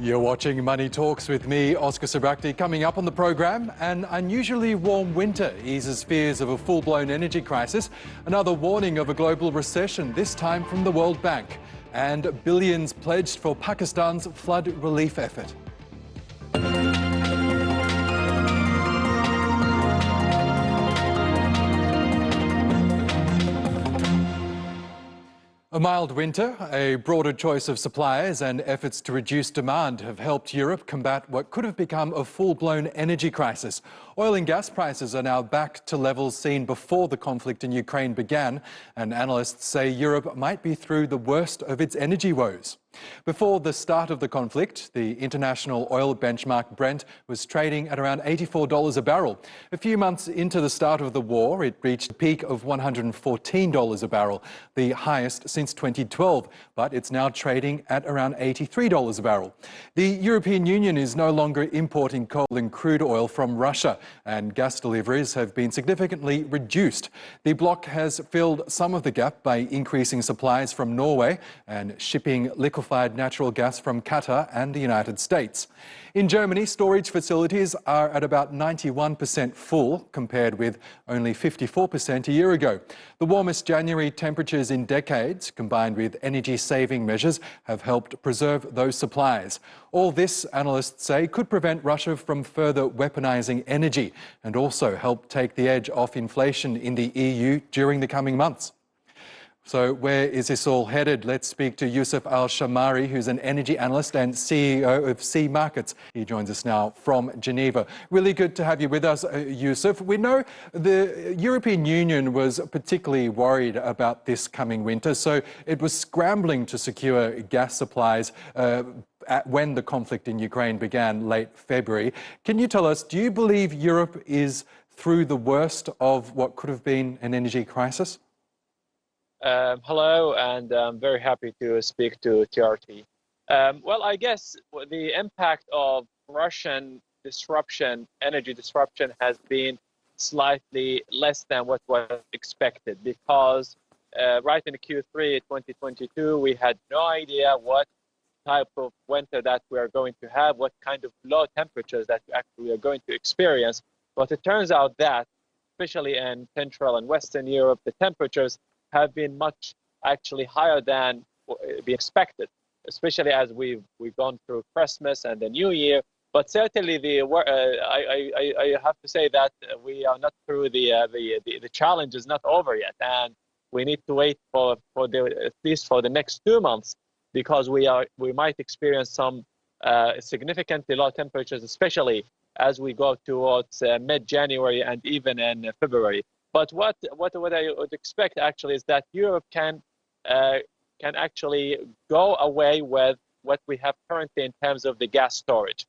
You're watching Money Talks with me, Oscar Sabrakti. Coming up on the program, an unusually warm winter eases fears of a full-blown energy crisis. Another warning of a global recession, this time from the World Bank. And billions pledged for Pakistan's flood relief effort. A mild winter, a broader choice of suppliers and efforts to reduce demand have helped Europe combat what could have become a full-blown energy crisis. Oil and gas prices are now back to levels seen before the conflict in Ukraine began, and analysts say Europe might be through the worst of its energy woes. Before the start of the conflict, the international oil benchmark Brent was trading at around $84 a barrel. A few months into the start of the war, it reached a peak of $114 a barrel, the highest since 2012, but it's now trading at around $83 a barrel. The European Union is no longer importing coal and crude oil from Russia, and gas deliveries have been significantly reduced. The bloc has filled some of the gap by increasing supplies from Norway and shipping liquefied natural gas from Qatar and the United States. In Germany, storage facilities are at about 91% full, compared with only 54% a year ago. The warmest January temperatures in decades, combined with energy-saving measures, have helped preserve those supplies. All this, analysts say, could prevent Russia from further weaponizing energy and also help take the edge off inflation in the EU during the coming months. So where is this all headed? Let's speak to Yousef Alshammari, who's an energy analyst and CEO of CMarkits. He joins us now from Geneva. Really good to have you with us, Yousef. We know the European Union was particularly worried about this coming winter, so it was scrambling to secure gas supplies when the conflict in Ukraine began late February. Can you tell us, do you believe Europe is through the worst of what could have been an energy crisis? Hello, and I'm very happy to speak to TRT. Well, I guess the impact of Russian disruption, energy disruption, has been slightly less than what was expected, because right in Q3 2022, we had no idea what type of winter that we are going to have, what kind of low temperatures that we actually are going to experience. But it turns out that, especially in Central and Western Europe, the temperatures have been much actually higher than we expected, especially as we've gone through Christmas and the New Year. But certainly, I have to say that we are not through the challenge is not over yet, and we need to wait for at least for the next 2 months, because we might experience some significantly low temperatures, especially as we go towards mid-January and even in February. But what I would expect actually is that Europe can actually go away with what we have currently in terms of the gas storage.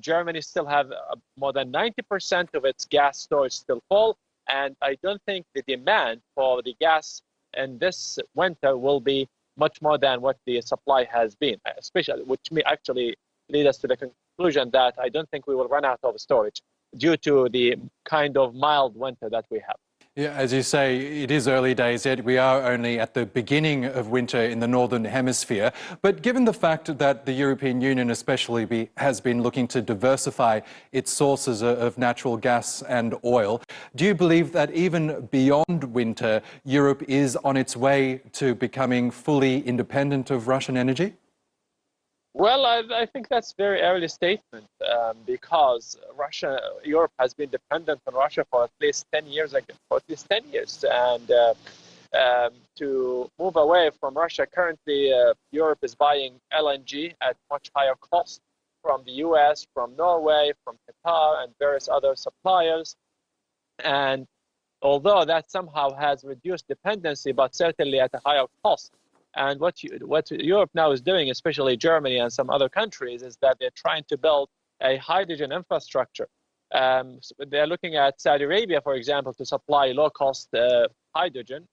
Germany still have more than 90% of its gas storage still full, and I don't think the demand for the gas in this winter will be much more than what the supply has been, especially, which may actually lead us to the conclusion that I don't think we will run out of storage due to the kind of mild winter that we have. Yeah, as you say, it is early days yet. We are only at the beginning of winter in the Northern Hemisphere. But given the fact that the European Union especially has been looking to diversify its sources of natural gas and oil, do you believe that even beyond winter, Europe is on its way to becoming fully independent of Russian energy? Well, I think that's a very early statement, because Europe has been dependent on Russia for at least 10 years, and to move away from Russia, currently Europe is buying LNG at much higher cost from the US, from Norway, from Qatar, and various other suppliers. And although that somehow has reduced dependency, but certainly at a higher cost. And what Europe now is doing, especially Germany and some other countries, is that they're trying to build a hydrogen infrastructure. So they're looking at Saudi Arabia, for example, to supply low-cost hydrogen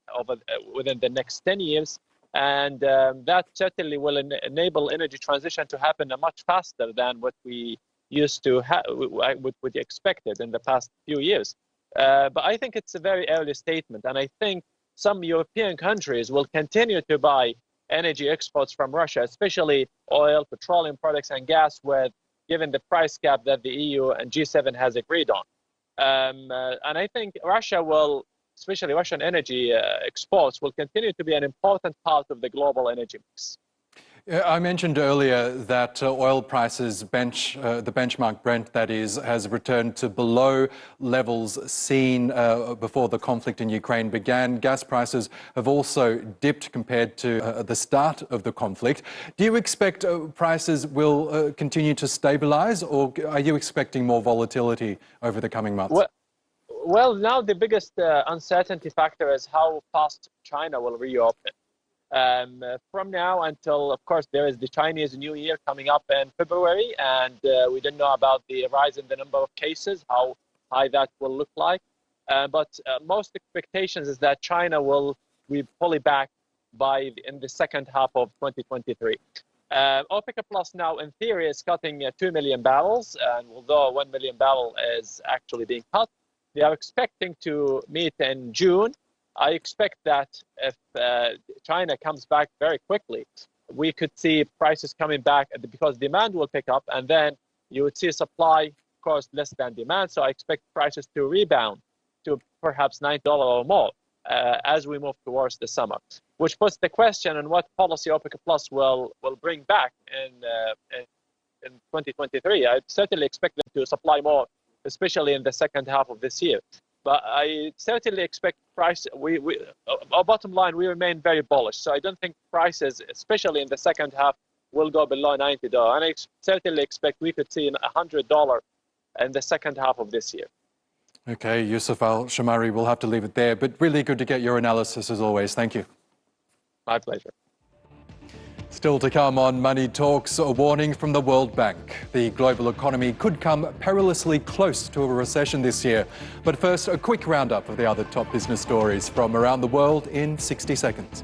within the next 10 years. And that certainly will enable energy transition to happen much faster than what we used to what we expected in the past few years. But I think it's a very early statement, and I think some European countries will continue to buy energy exports from Russia, especially oil, petroleum products, and gas, given the price cap that the EU and G7 has agreed on. And I think Russia will, especially Russian energy exports, will continue to be an important part of the global energy mix. I mentioned earlier that oil prices, the benchmark Brent that is, has returned to below levels seen before the conflict in Ukraine began. Gas prices have also dipped compared to the start of the conflict. Do you expect prices will continue to stabilize, or are you expecting more volatility over the coming months? Well, now the biggest uncertainty factor is how fast China will reopen. From now until, of course, there is the Chinese New Year coming up in February, and we don't know about the rise in the number of cases, how high that will look like. But most expectations is that China will be fully back in the second half of 2023. OPEC Plus now, in theory, is cutting 2 million barrels, and although 1 million barrel is actually being cut, they are expecting to meet in June. I expect that if China comes back very quickly, we could see prices coming back because demand will pick up, and then you would see supply, of course, less than demand. So I expect prices to rebound to perhaps $9 or more as we move towards the summer, which puts the question on what policy OPEC Plus will bring back in 2023. I certainly expect them to supply more, especially in the second half of this year. But I certainly expect price. Our bottom line, we remain very bullish. So I don't think prices, especially in the second half, will go below $90. And I certainly expect we could see $100 in the second half of this year. Okay, Yousef Alshammari, we'll have to leave it there. But really good to get your analysis as always. Thank you. My pleasure. Still to come on Money Talks, a warning from the World Bank. The global economy could come perilously close to a recession this year. But first, a quick roundup of the other top business stories from around the world in 60 seconds.